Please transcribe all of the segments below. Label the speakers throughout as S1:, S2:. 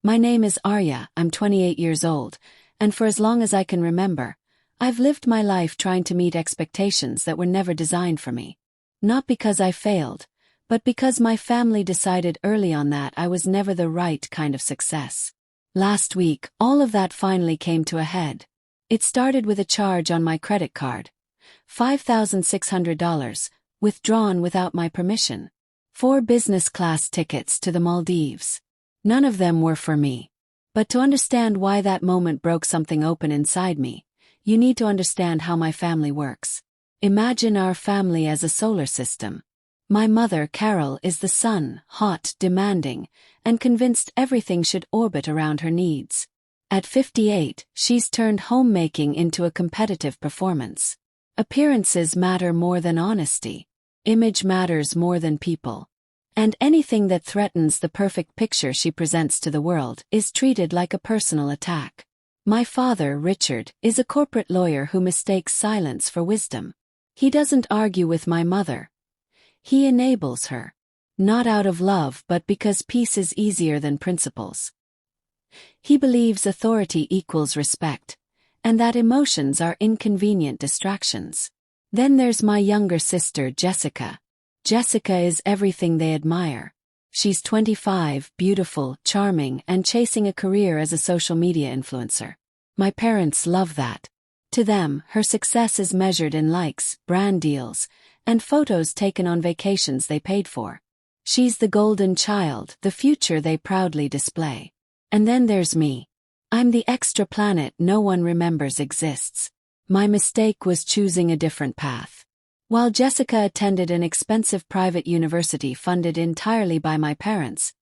S1: My name is Arya, I'm 28 years old, and for as long as I can remember, I've lived my life trying to meet expectations that were never designed for me. Not because I failed, but because my family decided early on that I was never the right kind of success. Last week, all of that finally came to a head. It started with a charge on my credit card. $5,600, withdrawn without my permission. 4 business class tickets to the Maldives. None of them were for me. But to understand why that moment broke something open inside me, you need to understand how my family works. Imagine our family as a solar system. My mother, Carol, is the sun, hot, demanding, and convinced everything should orbit around her needs. At 58, she's turned homemaking into a competitive performance. Appearances matter more than honesty. Image matters more than people. And anything that threatens the perfect picture she presents to the world is treated like a personal attack. My father, Richard, is a corporate lawyer who mistakes silence for wisdom. He doesn't argue with my mother. He enables her. Not out of love but because peace is easier than principles. He believes authority equals respect, and that emotions are inconvenient distractions. Then there's my younger sister, Jessica. Jessica is everything they admire. She's 25, beautiful, charming, and chasing a career as a social media influencer. My parents love that. To them, her success is measured in likes, brand deals, and photos taken on vacations they paid for. She's the golden child, the future they proudly display. And then there's me. I'm the extra planet no one remembers exists. My mistake was choosing a different path. While Jessica attended an expensive private university funded entirely by my parents,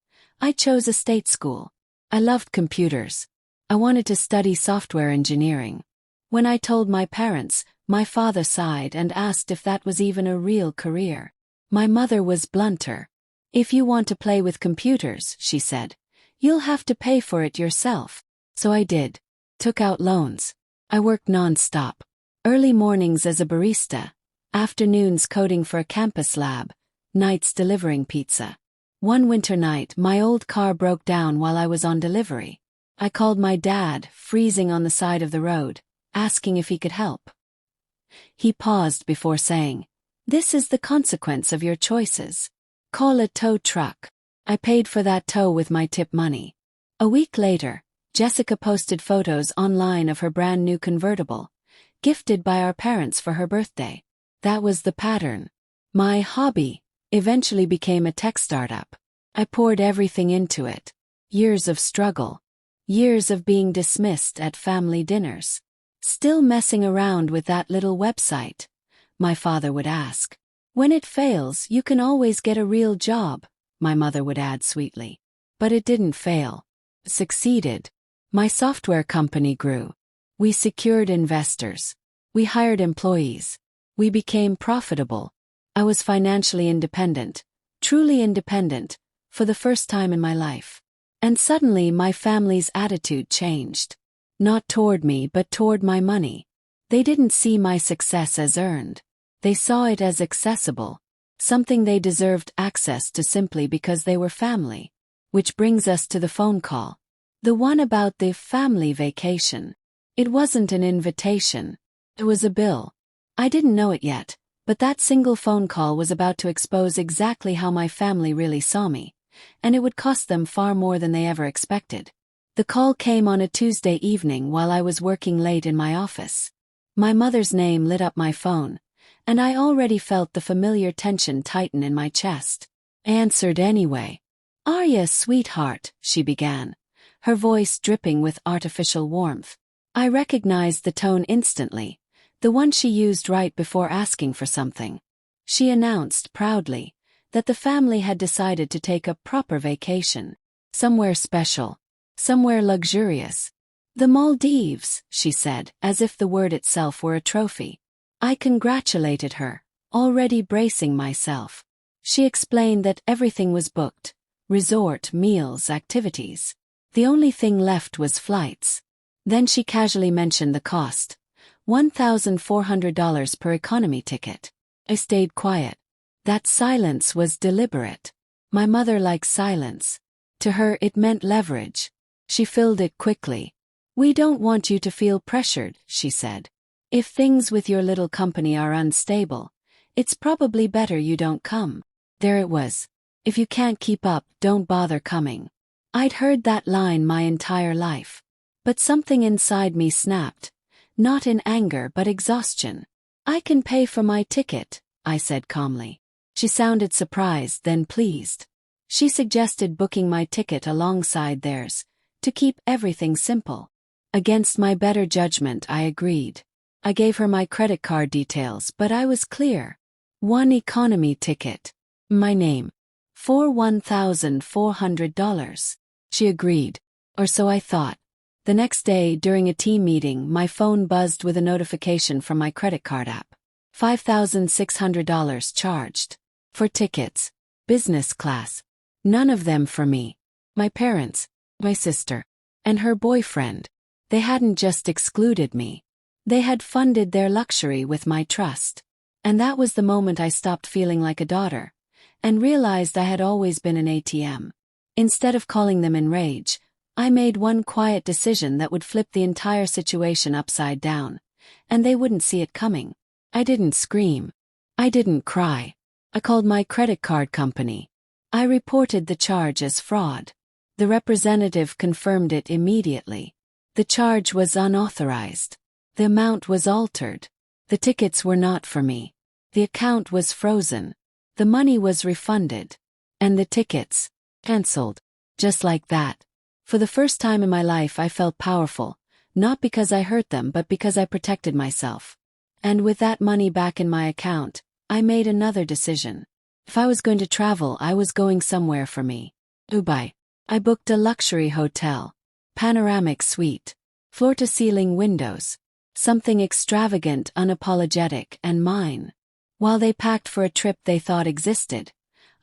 S1: I chose a state school. I loved computers. I wanted to study software engineering. When I told my parents, my father sighed and asked if that was even a real career. My mother was blunter. "If you want to play with computers," she said, "you'll have to pay for it yourself." So I did. Took out loans. I worked non-stop. Early mornings as a barista, afternoons coding for a campus lab, nights delivering pizza. One winter night, my old car broke down while I was on delivery. I called my dad, freezing on the side of the road, asking if he could help. He paused before saying, "This is the consequence of your choices. Call a tow truck." I paid for that tow with my tip money. A week later, Jessica posted photos online of her brand new convertible, gifted by our parents for her birthday. That was the pattern. My hobby eventually became a tech startup. I poured everything into it. Years of struggle. Years of being dismissed at family dinners. "Still messing around with that little website?" my father would ask. "When it fails, you can always get a real job," my mother would add sweetly. But it didn't fail. It succeeded. My software company grew. We secured investors. We hired employees. We became profitable. I was financially independent, truly independent, for the first time in my life. And suddenly my family's attitude changed. Not toward me but toward my money. They didn't see my success as earned. They saw it as accessible, something they deserved access to simply because they were family. Which brings us to the phone call. The one about the family vacation. It wasn't an invitation. It was a bill. I didn't know it yet, but that single phone call was about to expose exactly how my family really saw me, and it would cost them far more than they ever expected. The call came on a Tuesday evening while I was working late in my office. My mother's name lit up my phone, and I already felt the familiar tension tighten in my chest. I answered anyway. "Arya, sweetheart," she began, her voice dripping with artificial warmth. I recognized the tone instantly, the one she used right before asking for something. She announced proudly that the family had decided to take a proper vacation. Somewhere special. Somewhere luxurious. "The Maldives," she said, as if the word itself were a trophy. I congratulated her, already bracing myself. She explained that everything was booked. Resort, meals, activities. The only thing left was flights. Then she casually mentioned the cost. $1,400 per economy ticket. I stayed quiet. That silence was deliberate. My mother likes silence. To her it meant leverage. She filled it quickly. "We don't want you to feel pressured," she said. "If things with your little company are unstable, it's probably better you don't come." There it was. "If you can't keep up, don't bother coming." I'd heard that line my entire life. But something inside me snapped. Not in anger but exhaustion. "I can pay for my ticket," I said calmly. She sounded surprised, then pleased. She suggested booking my ticket alongside theirs, to keep everything simple. Against my better judgment, I agreed. I gave her my credit card details, but I was clear. One economy ticket. My name. For $1,400. She agreed. Or so I thought. The next day, during a team meeting, my phone buzzed with a notification from my credit card app. $5,600 charged. For tickets. Business class. None of them for me. My parents, my sister, and her boyfriend. They hadn't just excluded me. They had funded their luxury with my trust. And that was the moment I stopped feeling like a daughter, and realized I had always been an ATM. Instead of calling them in rage, I made one quiet decision that would flip the entire situation upside down, and they wouldn't see it coming. I didn't scream. I didn't cry. I called my credit card company. I reported the charge as fraud. The representative confirmed it immediately. The charge was unauthorized. The amount was altered. The tickets were not for me. The account was frozen. The money was refunded. And the tickets canceled. Just like that. For the first time in my life I felt powerful, not because I hurt them but because I protected myself. And with that money back in my account, I made another decision. If I was going to travel, I was going somewhere for me. Dubai. I booked a luxury hotel. Panoramic suite. Floor-to-ceiling windows. Something extravagant, unapologetic, and mine. While they packed for a trip they thought existed,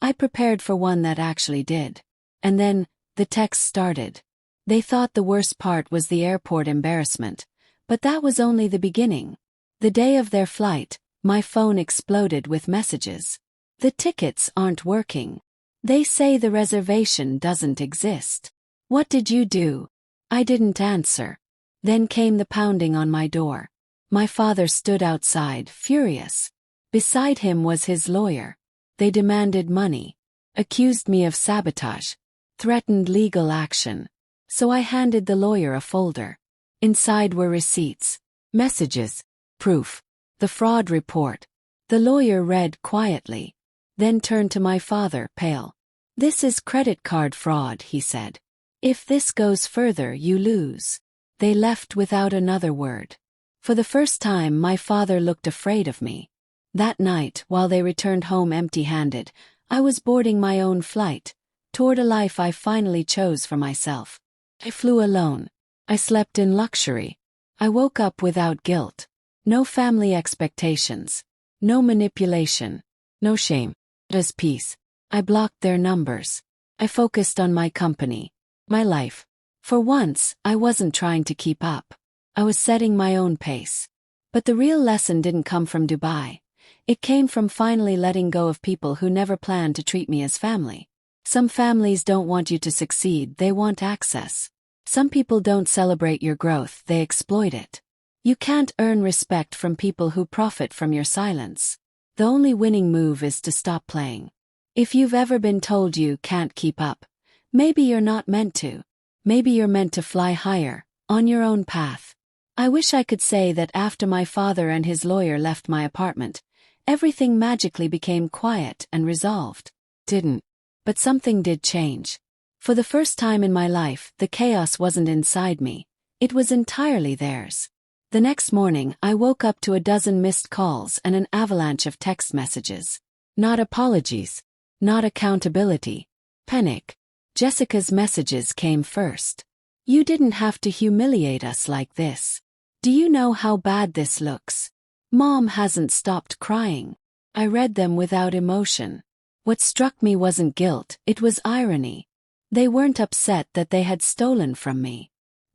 S1: I prepared for one that actually did. And then, the text started. They thought the worst part was the airport embarrassment, but that was only the beginning. The day of their flight, my phone exploded with messages. "The tickets aren't working. They say the reservation doesn't exist. What did you do?" I didn't answer. Then came the pounding on my door. My father stood outside, furious. Beside him was his lawyer. They demanded money, accused me of sabotage, threatened legal action. So I handed the lawyer a folder. Inside were receipts, messages, proof, the fraud report. The lawyer read quietly, then turned to my father, pale. "This is credit card fraud," he said. "If this goes further, you lose." They left without another word. For the first time, my father looked afraid of me. That night, while they returned home empty-handed, I was boarding my own flight, toward a life I finally chose for myself. I flew alone. I slept in luxury. I woke up without guilt. No family expectations. No manipulation. No shame. Just peace. I blocked their numbers. I focused on my company. My life. For once, I wasn't trying to keep up. I was setting my own pace. But the real lesson didn't come from Dubai. It came from finally letting go of people who never planned to treat me as family. Some families don't want you to succeed, they want access. Some people don't celebrate your growth, they exploit it. You can't earn respect from people who profit from your silence. The only winning move is to stop playing. If you've ever been told you can't keep up, maybe you're not meant to. Maybe you're meant to fly higher, on your own path. I wish I could say that after my father and his lawyer left my apartment, everything magically became quiet and resolved. Didn't. But something did change. For the first time in my life, the chaos wasn't inside me. It was entirely theirs. The next morning, I woke up to a dozen missed calls and an avalanche of text messages. Not apologies. Not accountability. Panic. Jessica's messages came first. "You didn't have to humiliate us like this. Do you know how bad this looks? Mom hasn't stopped crying." I read them without emotion. What struck me wasn't guilt, it was irony. They weren't upset that they had stolen from me.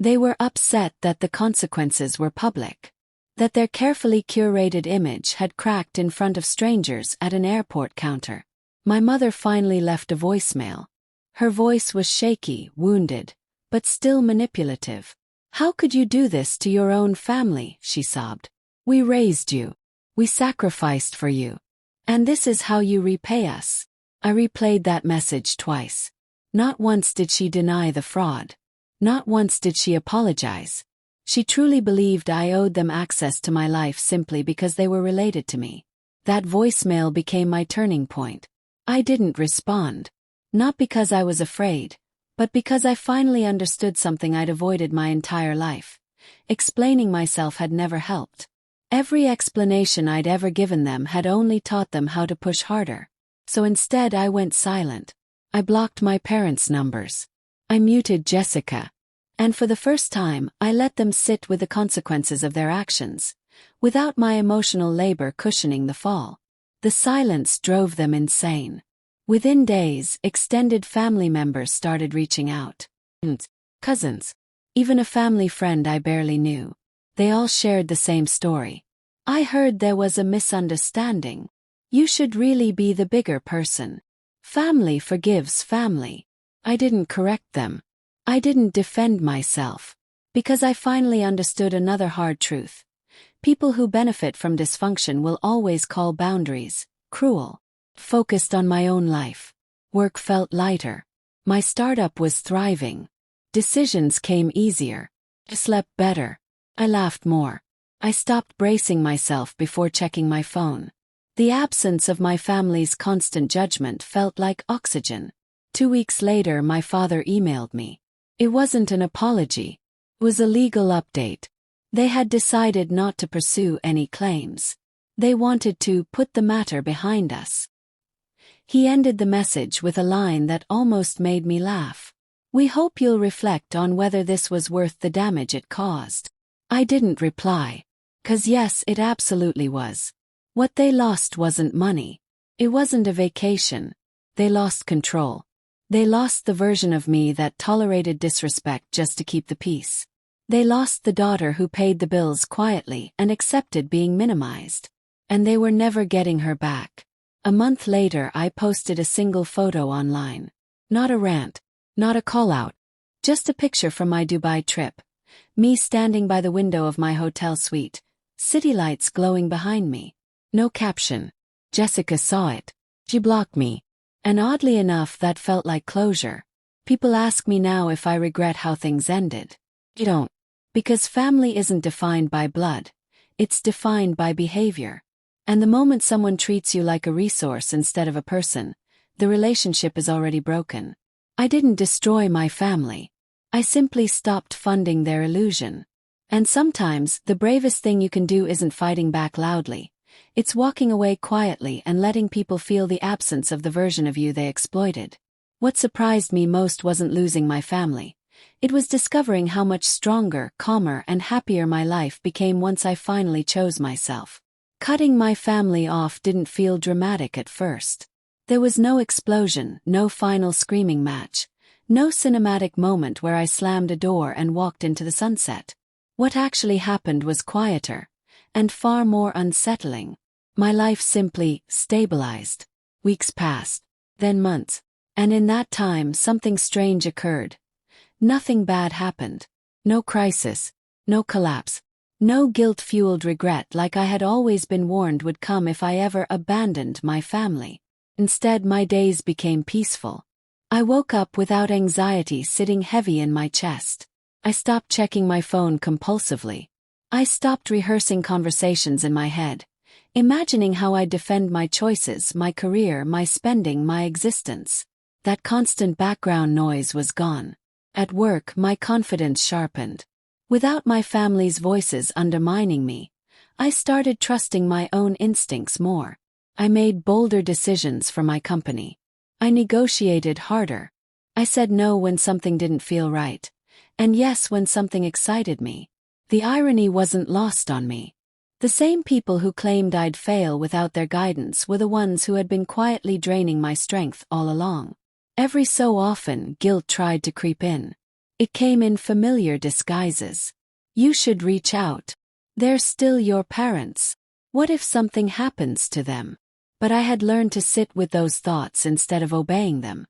S1: They were upset that the consequences were public. That their carefully curated image had cracked in front of strangers at an airport counter. My mother finally left a voicemail. Her voice was shaky, wounded, but still manipulative. "How could you do this to your own family?" she sobbed. "We raised you. We sacrificed for you. And this is how you repay us." I replayed that message twice. Not once did she deny the fraud. Not once did she apologize. She truly believed I owed them access to my life simply because they were related to me. That voicemail became my turning point. I didn't respond. Not because I was afraid, but because I finally understood something I'd avoided my entire life. Explaining myself had never helped. Every explanation I'd ever given them had only taught them how to push harder. So instead I went silent. I blocked my parents' numbers. I muted Jessica. And for the first time, I let them sit with the consequences of their actions, without my emotional labor cushioning the fall. The silence drove them insane. Within days, extended family members started reaching out. Aunts, cousins, even a family friend I barely knew. They all shared the same story. "I heard there was a misunderstanding. You should really be the bigger person. Family forgives family." I didn't correct them. I didn't defend myself. Because I finally understood another hard truth. People who benefit from dysfunction will always call boundaries cruel. Focused on my own life. Work felt lighter. My startup was thriving. Decisions came easier. I slept better. I laughed more. I stopped bracing myself before checking my phone. The absence of my family's constant judgment felt like oxygen. 2 weeks later, my father emailed me. It wasn't an apology. It was a legal update. They had decided not to pursue any claims. They wanted to put the matter behind us. He ended the message with a line that almost made me laugh. "We hope you'll reflect on whether this was worth the damage it caused." I didn't reply. 'Cause yes, it absolutely was. What they lost wasn't money. It wasn't a vacation. They lost control. They lost the version of me that tolerated disrespect just to keep the peace. They lost the daughter who paid the bills quietly and accepted being minimized. And they were never getting her back. A month later, I posted a single photo online. Not a rant. Not a call-out. Just a picture from my Dubai trip. Me standing by the window of my hotel suite. City lights glowing behind me. No caption. Jessica saw it. She blocked me. And oddly enough, that felt like closure. People ask me now if I regret how things ended. I don't. Because family isn't defined by blood. It's defined by behavior. And the moment someone treats you like a resource instead of a person, the relationship is already broken. I didn't destroy my family. I simply stopped funding their illusion. And sometimes, the bravest thing you can do isn't fighting back loudly. It's walking away quietly and letting people feel the absence of the version of you they exploited. What surprised me most wasn't losing my family. It was discovering how much stronger, calmer, and happier my life became once I finally chose myself. Cutting my family off didn't feel dramatic at first. There was no explosion, no final screaming match, no cinematic moment where I slammed a door and walked into the sunset. What actually happened was quieter, and far more unsettling. My life simply stabilized. Weeks passed, then months, and in that time something strange occurred. Nothing bad happened. No crisis, no collapse. No guilt-fueled regret like I had always been warned would come if I ever abandoned my family. Instead, my days became peaceful. I woke up without anxiety sitting heavy in my chest. I stopped checking my phone compulsively. I stopped rehearsing conversations in my head, imagining how I'd defend my choices, my career, my spending, my existence. That constant background noise was gone. At work, my confidence sharpened. Without my family's voices undermining me, I started trusting my own instincts more. I made bolder decisions for my company. I negotiated harder. I said no when something didn't feel right, and yes when something excited me. The irony wasn't lost on me. The same people who claimed I'd fail without their guidance were the ones who had been quietly draining my strength all along. Every so often, guilt tried to creep in. It came in familiar disguises. You should reach out. They're still your parents. What if something happens to them? But I had learned to sit with those thoughts instead of obeying them.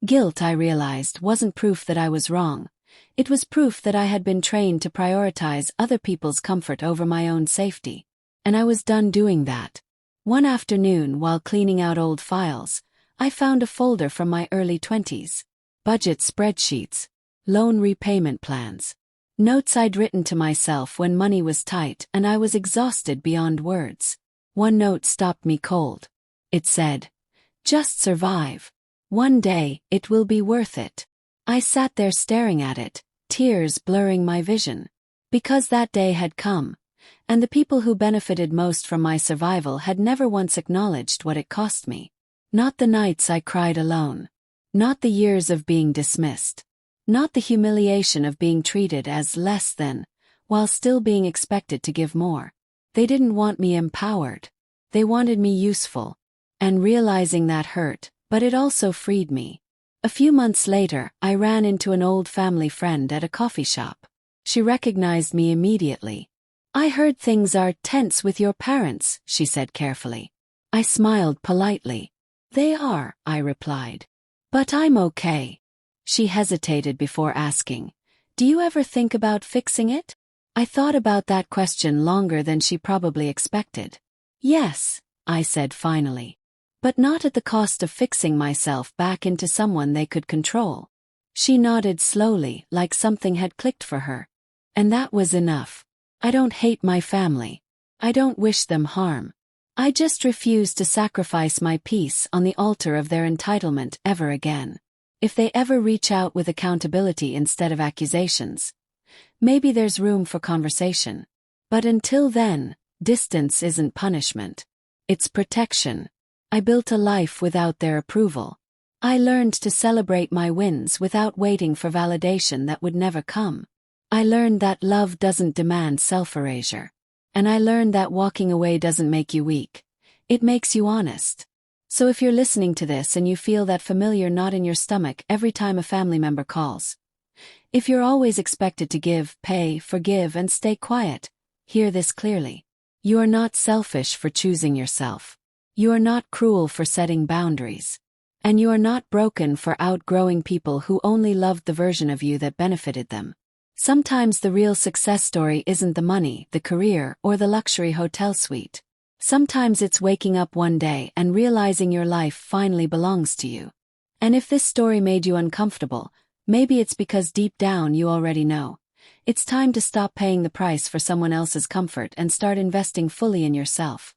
S1: Guilt, I realized, wasn't proof that I was wrong. It was proof that I had been trained to prioritize other people's comfort over my own safety. And I was done doing that. One afternoon, while cleaning out old files, I found a folder from my early 20s. Budget spreadsheets, loan repayment plans, notes I'd written to myself when money was tight and I was exhausted beyond words. One note stopped me cold. It said, "Just survive. One day, it will be worth it." I sat there staring at it, tears blurring my vision. Because that day had come, and the people who benefited most from my survival had never once acknowledged what it cost me. Not the nights I cried alone. Not the years of being dismissed. Not the humiliation of being treated as less than, while still being expected to give more. They didn't want me empowered. They wanted me useful. And realizing that hurt, but it also freed me. A few months later, I ran into an old family friend at a coffee shop. She recognized me immediately. "I heard things are tense with your parents," she said carefully. I smiled politely. "They are," I replied. "But I'm okay." She hesitated before asking, "Do you ever think about fixing it?" I thought about that question longer than she probably expected. "Yes," I said finally. "But not at the cost of fixing myself back into someone they could control." She nodded slowly, like something had clicked for her. And that was enough. I don't hate my family. I don't wish them harm. I just refuse to sacrifice my peace on the altar of their entitlement ever again. If they ever reach out with accountability instead of accusations, maybe there's room for conversation. But until then, distance isn't punishment. It's protection. I built a life without their approval. I learned to celebrate my wins without waiting for validation that would never come. I learned that love doesn't demand self-erasure. And I learned that walking away doesn't make you weak. It makes you honest. So if you're listening to this and you feel that familiar knot in your stomach every time a family member calls, if you're always expected to give, pay, forgive, and stay quiet, hear this clearly. You are not selfish for choosing yourself. You are not cruel for setting boundaries. And you are not broken for outgrowing people who only loved the version of you that benefited them. Sometimes the real success story isn't the money, the career, or the luxury hotel suite. Sometimes it's waking up one day and realizing your life finally belongs to you. And if this story made you uncomfortable, maybe it's because deep down you already know. It's time to stop paying the price for someone else's comfort and start investing fully in yourself.